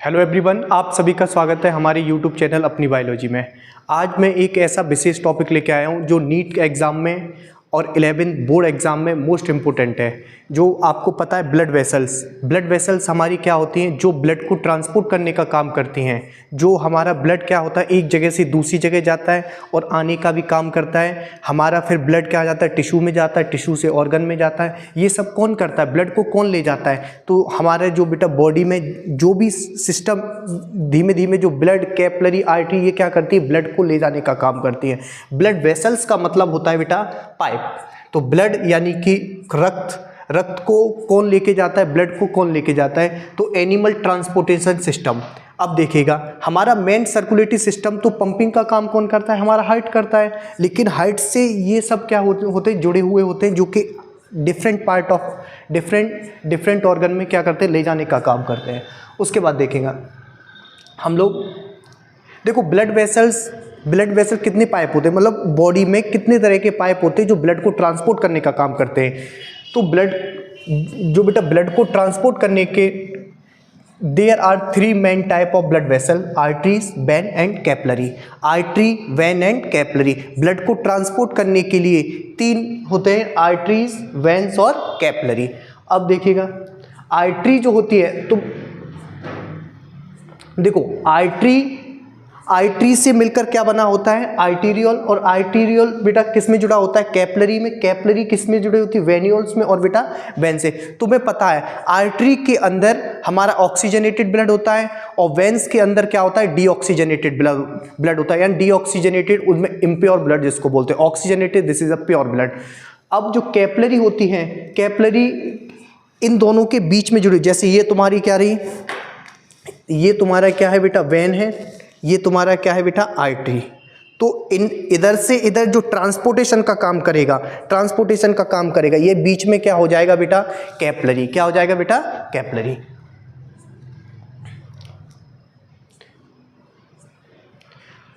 Hello everyone, आप सभी का स्वागत है हमारे यूट्यूब चैनल अपनी बायोलॉजी में। आज मैं एक ऐसा विशेष टॉपिक लेके आया हूँ जो नीट के एग्ज़ाम में और 11th बोर्ड एग्ज़ाम में मोस्ट इम्पोर्टेंट है। जो आपको पता है, ब्लड वेसल्स हमारी क्या होती हैं, जो ब्लड को ट्रांसपोर्ट करने का काम करती हैं। जो हमारा ब्लड क्या होता है, एक जगह से दूसरी जगह जाता है और आने का भी काम करता है। हमारा फिर ब्लड क्या जाता है, टिश्यू में जाता है, टिश्यू से ऑर्गन में जाता है। ये सब कौन करता है, ब्लड को कौन ले जाता है? तो हमारे जो बेटा बॉडी में जो भी सिस्टम धीमे धीमे जो ब्लड कैपिलरी आर्टरी ये क्या करती है, ब्लड को ले जाने का काम करती है। ब्लड वेसल्स का मतलब होता है बेटा पाइप। तो ब्लड यानी कि रक्त को कौन लेके जाता है, ब्लड को कौन लेके जाता है? तो एनिमल ट्रांसपोर्टेशन सिस्टम। अब देखिएगा, हमारा मेन सर्कुलेटरी सिस्टम तो पंपिंग का काम कौन करता है, हमारा हार्ट करता है। लेकिन हार्ट से ये सब क्या होते हैं, जुड़े हुए होते हैं, जो कि different part of different organ में क्या करते हैं, ले जाने का काम करते हैं। उसके बाद देखेंगे हम लोग, देखो ब्लड वेसल कितने पाइप होते हैं, मतलब बॉडी में कितने तरह के पाइप होते हैं जो ब्लड को ट्रांसपोर्ट करने का काम करते हैं। तो ब्लड को ट्रांसपोर्ट करने के there are 3 main type of blood vessel: arteries, vein and capillary. Artery, vein and capillary. Blood को ट्रांसपोर्ट करने के लिए 3 होते हैं, आर्टरीज, वेन्स और कैपिलरी। अब देखिएगा, आर्टरी जो होती है, तो देखो आर्टरी से मिलकर क्या बना होता है, आर्टीरियल। और आर्टीरियल बेटा किस में जुड़ा होता है, कैपिलरी में। कैपिलरी किस में जुड़ी होती है, वेन्यूल्स में। और बेटा वेन से। तुम्हें पता है आर्टरी के अंदर हमारा ऑक्सीजनेटेड ब्लड होता है और वेन्स के अंदर क्या होता है, डीऑक्सीजनेटेड ब्लड होता है। यानी डीऑक्सीजनेटेड, उसमें इम्प्योर ब्लड जिसको बोलते हैं, oxygenated this is a pure blood. अब जो कैपिलरी होती है, कैपिलरी इन दोनों के बीच में जुड़ी, जैसे ये तुम्हारी क्या रही, ये तुम्हारा क्या है बेटा, वेन है। ये तुम्हारा क्या है बेटा, आर्टरी। तो इधर से इधर जो ट्रांसपोर्टेशन का काम करेगा, ये बीच में क्या हो जाएगा बेटा, कैपिलरी। क्या हो जाएगा बेटा, कैपिलरी।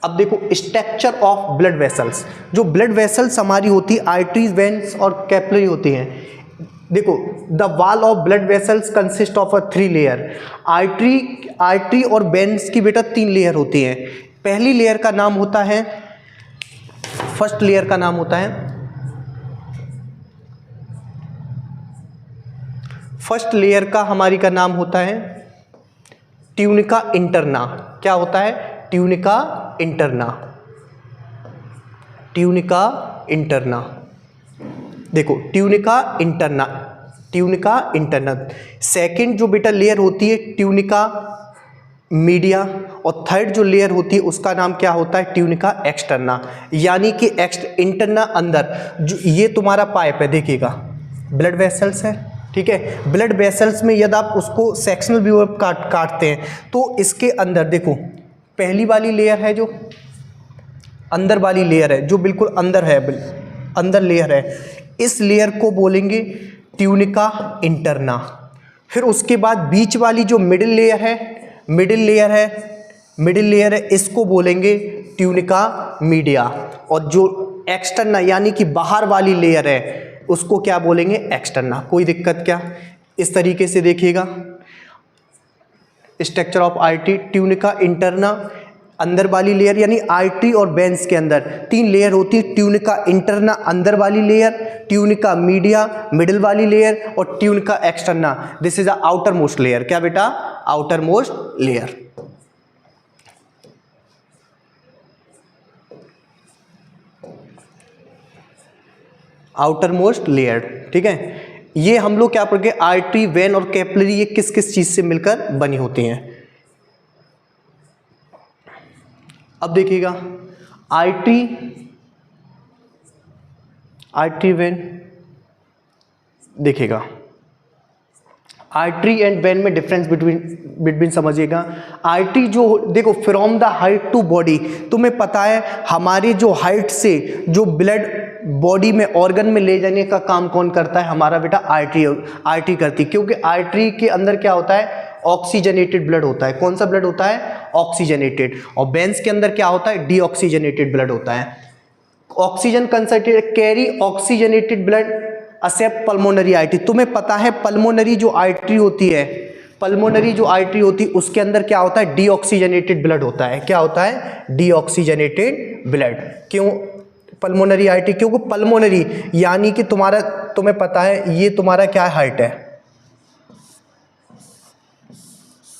अब देखो स्ट्रक्चर ऑफ ब्लड वेसल्स। जो ब्लड वेसल्स हमारी होती है, आर्टरीज, वेन्स और कैपिलरी होती हैं। देखो, the wall of blood vessels consist of 3 layer. Artery और वेन्स की बेटा 3 लेयर होती हैं। पहली लेयर का नाम होता है, फर्स्ट लेयर का नाम होता है, फर्स्ट लेयर का हमारी का नाम होता है ट्यूनिका इंटरना। क्या होता है, ट्यूनिका इंटरना। देखो ट्यूनिका इंटरना। सेकंड जो बेटा लेयर होती है, ट्यूनिका मीडिया। और थर्ड जो लेयर होती है उसका नाम क्या होता है, ट्यूनिका एक्सटर्ना। यानी कि इंटरना अंदर, जो ये तुम्हारा पाइप है, देखिएगा ब्लड वेसल्स है, ठीक है। ब्लड वेसल्स में यदि आप उसको सेक्शनल व्यू काटते हैं तो इसके अंदर देखो, पहली वाली लेयर है जो अंदर वाली लेयर है, जो बिल्कुल अंदर है, अंदर लेयर है, इस लेयर को बोलेंगे ट्यूनिका इंटरना। फिर उसके बाद बीच वाली जो मिडिल लेयर है, इसको बोलेंगे ट्यूनिका मीडिया। और जो एक्सटर्ना यानी कि बाहर वाली लेयर है, उसको क्या बोलेंगे, एक्सटर्ना। कोई दिक्कत क्या? इस तरीके से देखिएगा structure of artery, tunica interna, अंदर वाली लेयर, यानी आर्टरी और वेन्स के अंदर 3 लेयर होती है। ट्यूनिका इंटरना अंदर वाली लेयर, ट्यूनिका मीडिया मिडिल वाली लेयर, और tunica externa this is a outer most layer. क्या बेटा, outer most layer. Outer most layer, ठीक है। ये हम लोग क्या पढ़ गए, आर्टरी, वेन और कैपिलरी ये किस किस चीज से मिलकर बनी होती हैं। अब देखिएगा, आर्टरी वेन, देखिएगा आर्टरी एंड वेन में डिफरेंस बिटवीन समझिएगा। आर्टरी जो देखो, from the heart to body, तुम्हें पता है हमारी जो हाइट से जो ब्लड बॉडी में ऑर्गन में ले जाने का काम कौन करता है, हमारा बेटा आर्टरी करती है। क्योंकि आर्टरी के अंदर क्या होता है, ऑक्सीजनेटेड ब्लड होता है। कौन सा ब्लड होता है, ऑक्सीजनेटेड। और वेन्स के अंदर क्या होता है, डीऑक्सीजनेटेड ब्लड होता है। Oxygen concentrated carry oxygenated blood accept pulmonary artery. तुम्हें पता है पल्मोनरी जो आर्टरी होती है, पल्मोनरी जो आर्टरी होती है उसके अंदर क्या होता है, डीऑक्सीजनेटेड ब्लड होता है। क्या होता है, डीऑक्सीजनेटेड ब्लड। क्यों पल्मोनरी आर्टरी, क्योंकि पल्मोनरी यानी कि तुम्हें पता है ये तुम्हारा क्या है, हार्ट है,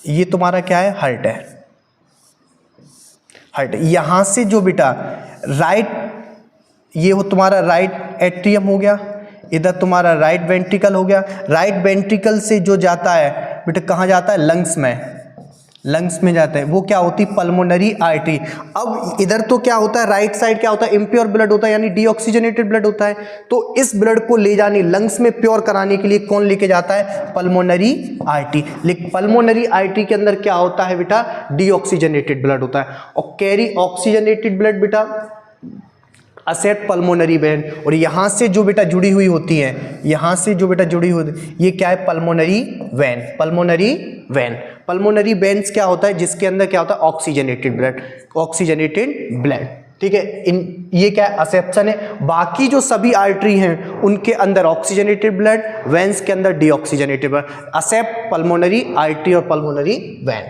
ये तुम्हारा क्या है, हार्ट है, हार्ट। यहां से जो बेटा राइट, ये हो तुम्हारा राइट एट्रियम हो गया, इधर तुम्हारा राइट वेंट्रिकल हो गया। राइट वेंट्रिकल से जो जाता है बेटा कहाँ जाता है, लंग्स में, लंग्स में जाता है, वो क्या होती है, पल्मोनरी आर्टरी। अब इधर तो क्या होता है, राइट साइड क्या होता है, इम्प्योर ब्लड होता है, यानी डीऑक्सीजनेटेड ब्लड होता है। तो इस ब्लड को ले जाने, लंग्स में प्योर कराने के लिए कौन लेके जाता है, पल्मोनरी आर्टरी। लेकिन पल्मोनरी आर्टरी के अंदर क्या होता है बेटा, डीऑक्सीजनेटेड ब्लड होता है। और कैरी ऑक्सीजनेटेड ब्लड बेटा असेट पल्मोनरी वेन। और यहाँ से जो बेटा जुड़ी हुई होती है, यहाँ से जो बेटा जुड़ी हुई, ये क्या है, pulmonary vein, pulmonary vein. Pulmonary veins क्या होता है, जिसके अंदर क्या होता है, ऑक्सीजनेटेड ब्लड, ऑक्सीजनेटेड ब्लड। ठीक है, ये क्या है, असेप्शन है। बाकी जो सभी आर्टरी हैं उनके अंदर ऑक्सीजनेटेड ब्लड, वेन्स के अंदर deoxygenated blood. Accept pulmonary artery और पल्मोनरी वेन।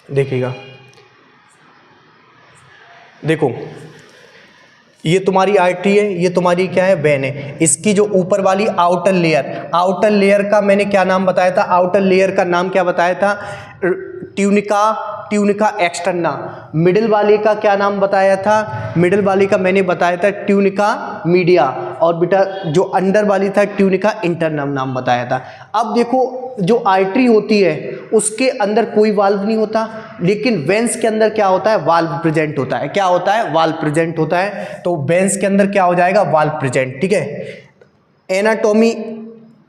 देखिएगा, देखो ये तुम्हारी आर्टरी है, ये तुम्हारी क्या है, वेन है। इसकी जो ऊपर वाली आउटर लेयर, आउटर लेयर का मैंने क्या नाम बताया था, आउटर लेयर का नाम क्या बताया था, ट्यूनिका, ट्यूनिका एक्सटर्ना। मिडिल वाले का क्या नाम बताया था, मिडिल वाले का मैंने बताया था ट्यूनिका मीडिया। और बेटा जो अंडर वाली था ट्यूनिका इंटरनम नाम बताया था। अब देखो जो आर्टरी होती है उसके अंदर कोई वाल्व नहीं होता, लेकिन वेंस के अंदर क्या होता है, वाल्व प्रेजेंट होता है। क्या होता है, वाल्व प्रेजेंट होता है। तो वेंस के अंदर क्या हो जाएगा, वाल्व प्रेजेंट। ठीक है, एनाटॉमी,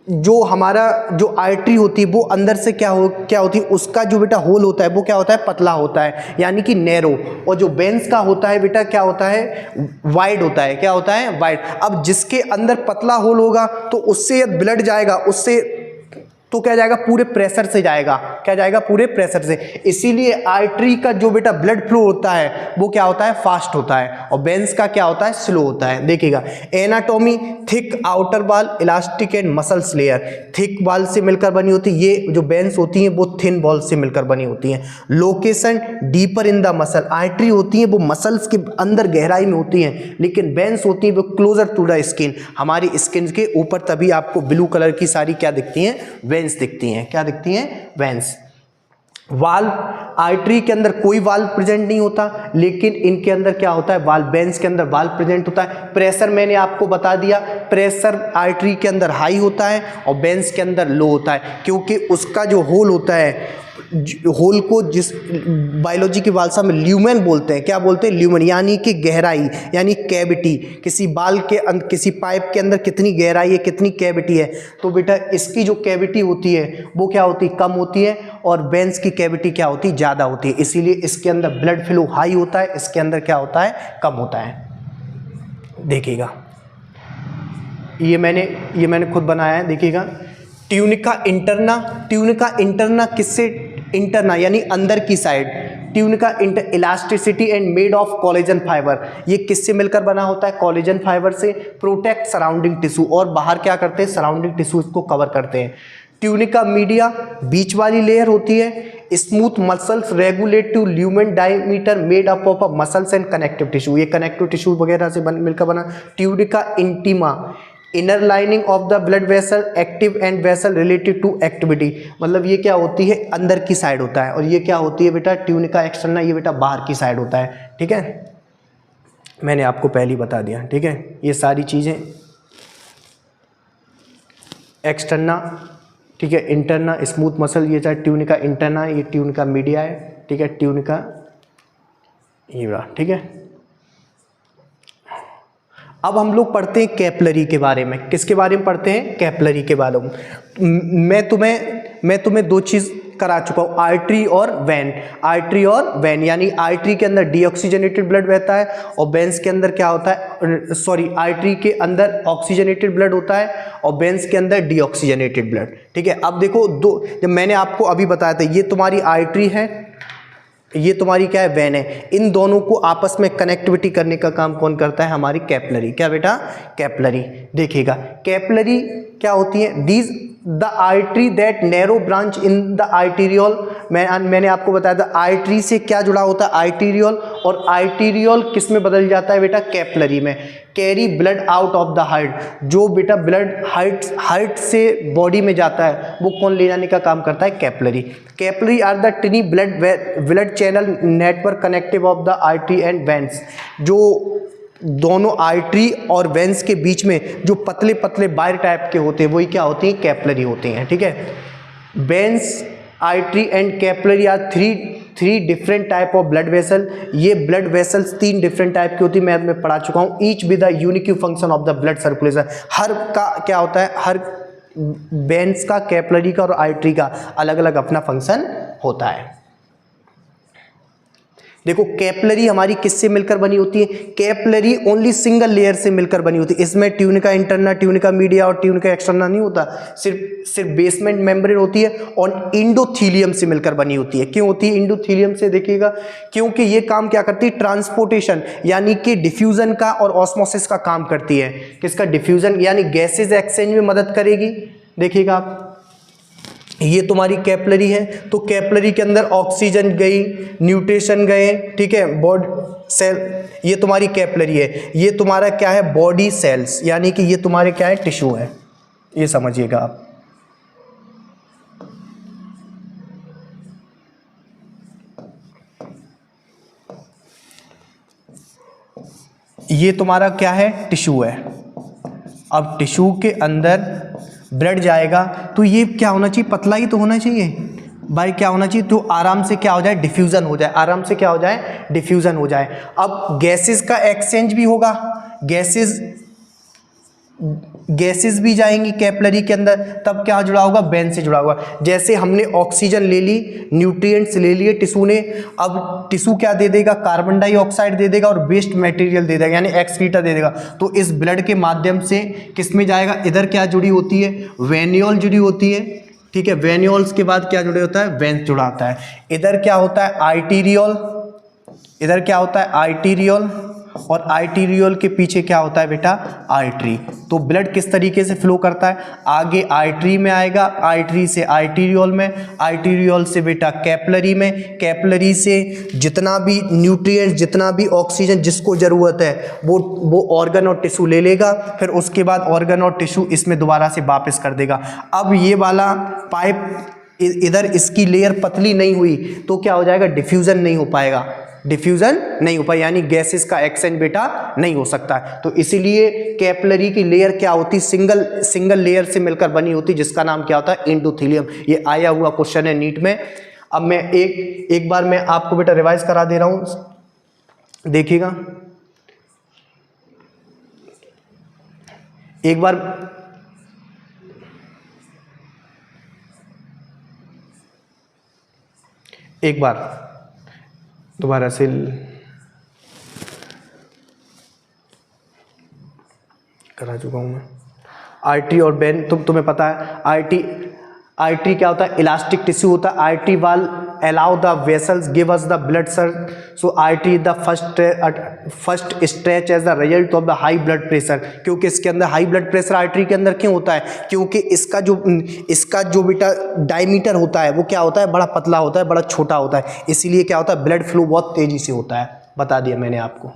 जो हमारा जो आर्टरी होती है वो अंदर से क्या होती है, उसका जो बेटा होल होता है वो क्या होता है, पतला होता है, यानी कि नैरो। और जो वेंस का होता है बेटा क्या होता है, वाइड होता है। क्या होता है, वाइड। अब जिसके अंदर पतला होल होगा तो उससे ब्लड जाएगा, उससे तो क्या जाएगा, पूरे प्रेशर से जाएगा। क्या जाएगा, पूरे प्रेशर से। इसीलिए आर्टरी का जो बेटा ब्लड फ्लो होता है वो क्या होता है, फास्ट होता है, और वेंस का क्या होता है, स्लो होता है। देखिएगा, anatomy, thick outer wall, elastic and muscles layer. Thick wall से मिलकर बनी होती है, ये जो वेंस होती हैं वो थिन वॉल से मिलकर बनी होती हैं। Location, deeper in the muscle. Artery होती है वो मसल्स के अंदर गहराई में होती हैं, लेकिन वेंस होती है वो क्लोजर टू द स्किन, हमारी स्किन के ऊपर। तभी आपको ब्लू कलर की सारी क्या दिखती हैं, वेंस दिखती हैं। क्या दिखती हैं, वेंस। वाल्व, आर्टरी के अंदर कोई वाल्व प्रेजेंट नहीं होता, लेकिन इनके अंदर क्या होता है, वाल्व, वेंस के अंदर वाल्व प्रेजेंट होता है। प्रेशर मैंने आपको बता दिया, प्रेशर आर्टरी के अंदर हाई होता है और वेंस के अंदर लो होता है, क्योंकि उसका जो होल होता है, होल को जिस बायोलॉजी की भाषा में ल्यूमेन बोलते हैं। क्या बोलते हैं, ल्यूमेन, यानी कि गहराई, यानी कैविटी। किसी बाल के अंदर, किसी पाइप के अंदर कितनी गहराई है, कितनी कैविटी है, तो बेटा इसकी जो कैविटी होती है वो क्या होती है, कम होती है, और वेंस की कैविटी क्या होती है, ज़्यादा होती है। इसीलिए इसके अंदर ब्लड फ्लो हाई होता है, इसके अंदर क्या होता है, कम होता है। देखिएगा, ये मैंने खुद बनाया है। देखिएगा, ट्यूनिका इंटरना, ट्यूनिका इंटरना किससे, इंटरना यानी अंदर की side. Tunica inter, elasticity and made of collagen fibre. ये किससे मिलकर बना होता है, कोलेजन फाइबर से। प्रोटेक्ट सराउंडिंग टिश्यू, और बाहर क्या करते हैं, सराउंडिंग टिश्यूज को कवर करते हैं। ट्यूनिका मीडिया, बीच वाली लेयर होती है। Smooth muscles regulate to lumen diameter made up of muscles and connective tissue, ये कनेक्टिव टिश्यू वगैरह से मिलकर बना। Tunica intima, inner lining of the blood vessel, active and vessel related to activity. मतलब ये क्या होती है, अंदर की साइड होता है, और ये क्या होती है बेटा, ट्यूनिका एक्सटर्ना, ये बेटा बाहर की साइड होता है। ठीक है, मैंने आपको पहले ही बता दिया। ठीक है, ये सारी चीज़ें एक्सटर्ना, ठीक है, इंटरना, स्मूथ मसल, ये चाहे ट्यूनिका इंटरना, ये ट्यूनिका मीडिया है। ठीक है, ट्यूनिका ये रहा। ठीक है, अब हम लोग पढ़ते हैं कैपिलरी के बारे में। किसके बारे में पढ़ते हैं, कैपिलरी के बारे में। मैं तुम्हें दो चीज़ करा चुका हूँ, आर्टरी और वेन। आर्टरी और वेन यानी आर्टरी के अंदर डीऑक्सीजनेटेड ब्लड बहता है और वेन्स के अंदर क्या होता है, सॉरी आर्टरी के अंदर ऑक्सीजनेटेड ब्लड होता है और वेन्स के अंदर डीऑक्सीजनेटेड ब्लड। ठीक है, अब देखो दो, जब मैंने आपको अभी बताया था ये तुम्हारी आर्टरी है, ये तुम्हारी क्या है, वेन है। इन दोनों को आपस में कनेक्टिविटी करने का काम कौन करता है, हमारी कैपिलरी। क्या बेटा, कैपिलरी। देखिएगा कैपिलरी क्या होती है, these the artery that narrow branch in the arteriole. मैंने आपको बताया था आर्टरी से क्या जुड़ा होता है, आर्टीरियोल, और आर्टीरियोल किस में बदल जाता है बेटा, कैपिलरी में। Carry blood out of the heart, जो बेटा ब्लड हार्ट से बॉडी में जाता है वो कौन ले जाने का काम करता है, capillary. Capillary are the tiny blood channel network connective of the artery and veins. जो दोनों आर्टरी और वेन्स के बीच में जो पतले पतले वायर टाइप के होते हैं वही क्या होते हैं, कैपिलरी होते हैं। ठीक है, veins, artery and capillary are three different type of blood vessel. ये ब्लड वेसल्स 3 डिफरेंट टाइप की होती है, मैथ में पढ़ा चुका हूँ। Each with the unique function of the blood circulation. हर का क्या होता है, हर वेन्स का, कैपिलरी का और आर्टरी का अलग अलग अपना फंक्शन होता है। देखो कैपिलरी हमारी किससे मिलकर बनी होती है, कैपिलरी ओनली सिंगल लेयर से मिलकर बनी होती है। इसमें ट्यूनिका इंटरना, ट्यूनिका मीडिया और ट्यूनिका एक्सटर्ना नहीं होता, सिर्फ बेसमेंट मेम्ब्रेन होती है और इंडोथीलियम से मिलकर बनी होती है। क्यों होती है इंडोथीलियम से, देखिएगा क्योंकि ये काम क्या करती है, ट्रांसपोर्टेशन यानी कि डिफ्यूजन का और ऑस्मोसिस का काम करती है। किसका, डिफ्यूजन यानी गैसेज एक्सचेंज में मदद करेगी। देखिएगा आप, ये तुम्हारी कैपिलरी है, तो कैपिलरी के अंदर ऑक्सीजन गई, न्यूट्रिशन गए, ठीक है, बॉडी सेल, ये तुम्हारी कैपिलरी है। ये तुम्हारा क्या है, बॉडी सेल्स, यानी कि ये तुम्हारे क्या है, टिश्यू है। ये समझिएगा आप। ये तुम्हारा क्या है, टिश्यू है। अब टिश्यू के अंदर ब्लड जाएगा तो ये क्या होना चाहिए, पतला ही तो होना चाहिए भाई। क्या होना चाहिए, तो आराम से क्या हो जाए, डिफ्यूजन हो जाए, आराम से क्या हो जाए, डिफ्यूजन हो जाए। अब गैसेस का एक्सचेंज भी होगा, गैसेस भी जाएंगी कैपिलरी के अंदर, तब क्या जुड़ा होगा, वेन से जुड़ा होगा। जैसे हमने ऑक्सीजन ले ली, न्यूट्रिएंट्स ले लिए टिश्यू ने, अब टिश्यू क्या दे देगा, कार्बन डाइऑक्साइड दे देगा और वेस्ट मटेरियल दे देगा, यानी एक्सक्रीटा दे देगा। तो इस ब्लड के माध्यम से किस में जाएगा, इधर क्या जुड़ी होती है, वेन्यूल जुड़ी होती है। ठीक है, वेन्यूल्स के बाद क्या जुड़े होता है, वेन्स जुड़ा होता है। इधर क्या होता है, आर्टीरियोल, इधर क्या होता है, आर्टीरियोल, और आर्टीरियोल के पीछे क्या होता है बेटा, आर्टरी। तो ब्लड किस तरीके से फ्लो करता है, आगे आर्टरी में आएगा, आर्टरी से आर्टीरियोल में, आर्टीरियोल से बेटा कैपिलरी में, कैपिलरी से जितना भी न्यूट्रिएंट्स, जितना भी ऑक्सीजन जिसको ज़रूरत है वो ऑर्गन और टिश्यू ले लेगा, फिर उसके बाद ऑर्गन और टिश्यू इसमें दोबारा से वापस कर देगा। अब ये वाला पाइप इधर इसकी लेयर पतली नहीं हुई तो क्या हो जाएगा, डिफ्यूज़न नहीं हो पाएगा, डिफ्यूजन नहीं हो पाए, यानी गैसेस का एक्सचेंज बेटा नहीं हो सकता है। तो इसीलिए कैपिलरी की लेयर क्या होती, सिंगल लेयर से मिलकर बनी होती, जिसका नाम क्या होता है, एंडोथेलियम। ये आया हुआ क्वेश्चन है नीट में। अब मैं एक बार मैं आपको बेटा रिवाइज करा दे रहा हूं, देखिएगा एक बार। दोबारा से करा चुका हूँ मैं। आर्टरी और वेन तुम्हें पता है, आर्टरी क्या होता है, इलास्टिक टिश्यू होता है। Artery wall allow the vessels give us the blood sir, so artery the first stretch as the result of the high blood pressure. क्योंकि इसके अंदर हाई ब्लड प्रेशर आर्टरी के अंदर क्यों होता है, क्योंकि इसका जो बेटा डायमीटर होता है वो क्या होता है, बड़ा पतला होता है, बड़ा छोटा होता है, इसीलिए क्या होता है, ब्लड फ्लो बहुत तेजी से होता है। बता दिया मैंने आपको,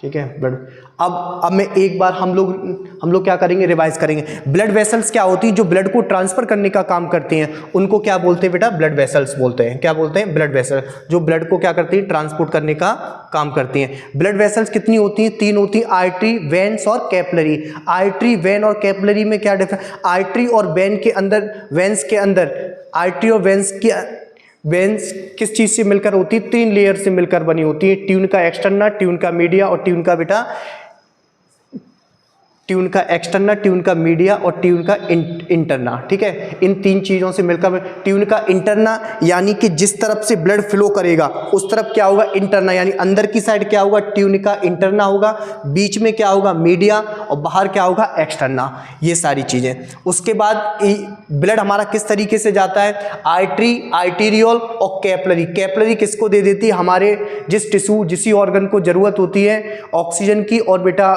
ठीक है। ब्लड अब मैं एक बार हम लोग क्या करेंगे, रिवाइज करेंगे। ब्लड वेसल्स क्या होती है, जो ब्लड को ट्रांसफर करने का काम करती हैं, उनको क्या बोलते हैं बेटा, ब्लड वेसल्स बोलते हैं। क्या बोलते हैं, ब्लड वेसल, जो ब्लड को क्या करती है, ट्रांसपोर्ट करने का काम करती हैं। ब्लड वेसल्स कितनी होती हैं, 3 होती हैं, आर्टरी, वेन्स और कैपिलरी। आर्टरी, वेन और कैपिलरी में क्या डिफरेंस, आर्टरी और वेन के अंदर, वेन्स के अंदर, आर्टरी और वेन्स किस चीज़ से मिलकर होती है, 3 लेयर से मिलकर बनी होती है, ट्यूनिका एक्सटर्ना, ट्यूनिका मीडिया और ट्यूनिका बेटा ट्यून का एक्सटर्ना, ट्यून का मीडिया और ट्यून का इंटरना। ठीक है, इन 3 चीज़ों से मिलकर ट्यून का इंटरना यानी कि जिस तरफ से ब्लड फ्लो करेगा उस तरफ क्या होगा, इंटरना, यानी अंदर की साइड क्या होगा, ट्यून का इंटरना होगा, बीच में क्या होगा, मीडिया, और बाहर क्या होगा, एक्सटर्ना। ये सारी चीज़ें। उसके बाद ब्लड हमारा किस तरीके से जाता है, आर्टरी, आर्टीरियल और कैपलरी। कैपलरी किसको दे देती है, हमारे जिस टिश्यू, जिस ऑर्गन को ज़रूरत होती है ऑक्सीजन की और बेटा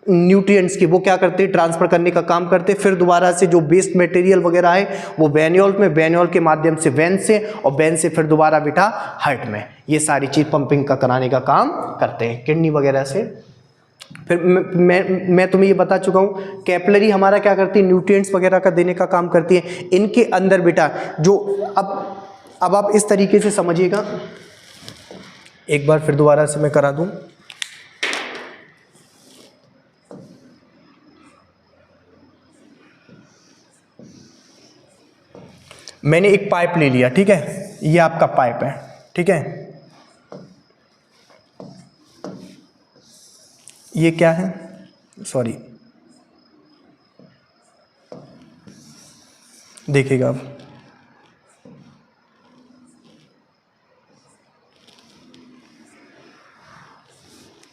न्यूट्रिएंट्स की, वो क्या करते हैं, ट्रांसफर करने का काम करते हैं। फिर दोबारा से जो वेस्ट मटेरियल वगैरह है वो वेन्यूल में, वेन्यूल के माध्यम से वेन से, और वेन से फिर दोबारा बेटा हार्ट में। ये सारी चीज़ पंपिंग का कराने का काम करते हैं किडनी वगैरह से। फिर मैं तुम्हें ये बता चुका हूँ, कैपलरी हमारा क्या करती है, न्यूट्रिएंट्स वगैरह का देने का काम करती है। इनके अंदर बेटा जो अब आप इस तरीके से समझिएगा, एक बार फिर दोबारा से मैं करा दूँ। मैंने एक पाइप ले लिया, ठीक है, ये आपका पाइप है, ठीक है, ये क्या है, सॉरी, देखिएगा आप,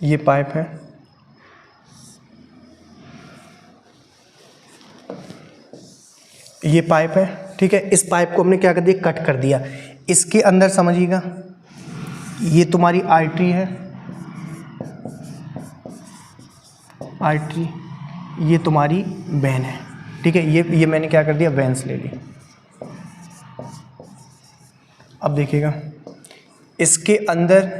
ये पाइप है, ये पाइप है, ठीक है। इस पाइप को हमने क्या कर दिया, कट कर दिया। इसके अंदर समझिएगा, ये तुम्हारी आर्टरी है, आर्टरी, ये तुम्हारी वेन है, ठीक है। ये मैंने क्या कर दिया, वेन्स ले ली। अब देखिएगा, इसके अंदर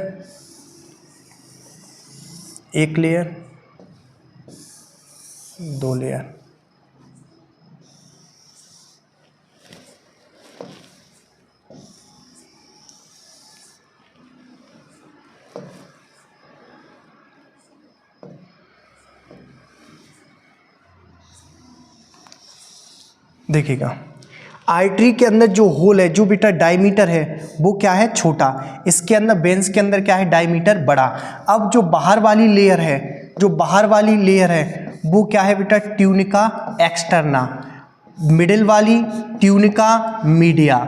एक लेयर, 2 लेयर, देखिएगा आर्टरी के अंदर जो होल है, जो बेटा डायमीटर है वो क्या है, छोटा। इसके अंदर वेन्स के अंदर क्या है, डायमीटर बड़ा। अब जो बाहर वाली लेयर है, जो बाहर वाली लेयर है वो क्या है बेटा, ट्यूनिका एक्सटर्ना। मिडिल वाली ट्यूनिका मीडिया।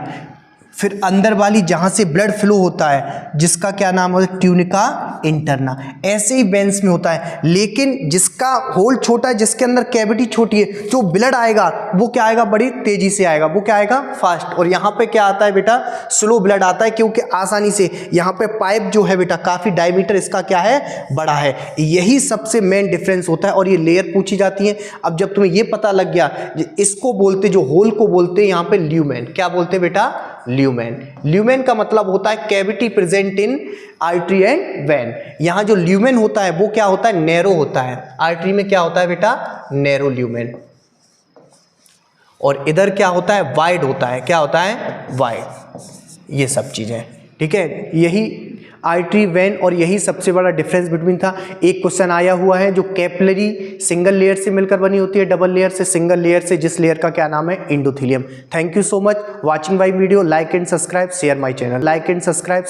फिर अंदर वाली जहाँ से ब्लड फ्लो होता है जिसका क्या नाम है, ट्यूनिका इंटरना। ऐसे ही वेन्स में होता है, लेकिन जिसका होल छोटा है, जिसके अंदर कैविटी छोटी है, जो ब्लड आएगा वो क्या आएगा, बड़ी तेजी से आएगा, वो क्या आएगा, फास्ट। और यहाँ पे क्या आता है बेटा, स्लो ब्लड आता है, क्योंकि आसानी से यहाँ पे पाइप जो है बेटा काफ़ी डायमीटर इसका क्या है, बड़ा है। यही सबसे मेन डिफरेंस होता है। और ये लेयर पूछी जाती है। अब जब तुम्हें ये पता लग गया, इसको बोलते, जो होल को बोलते हैं यहाँ पे ल्यूमेन। क्या बोलते हैं बेटा, ल्यूमेन। ल्यूमेन का मतलब होता है cavity present in artery and when. यहां जो ल्यूमेन होता है वो क्या होता है, नैरो होता है। आर्टरी में क्या होता है बेटा, नैरो ल्यूमेन। और इधर क्या होता है, वाइड होता है। क्या होता है, वाइड। ये सब चीजें, ठीक है। यही आर्टरी, वेन, और यही सबसे बड़ा डिफरेंस बिटवीन था। एक क्वेश्चन आया हुआ है, जो कैपिलरी सिंगल लेयर से मिलकर बनी होती है, डबल लेयर से, सिंगल लेयर से, जिस लेयर का क्या नाम है, endothelium. Thank you so much watching my video. Like and subscribe, share my channel, like and subscribe.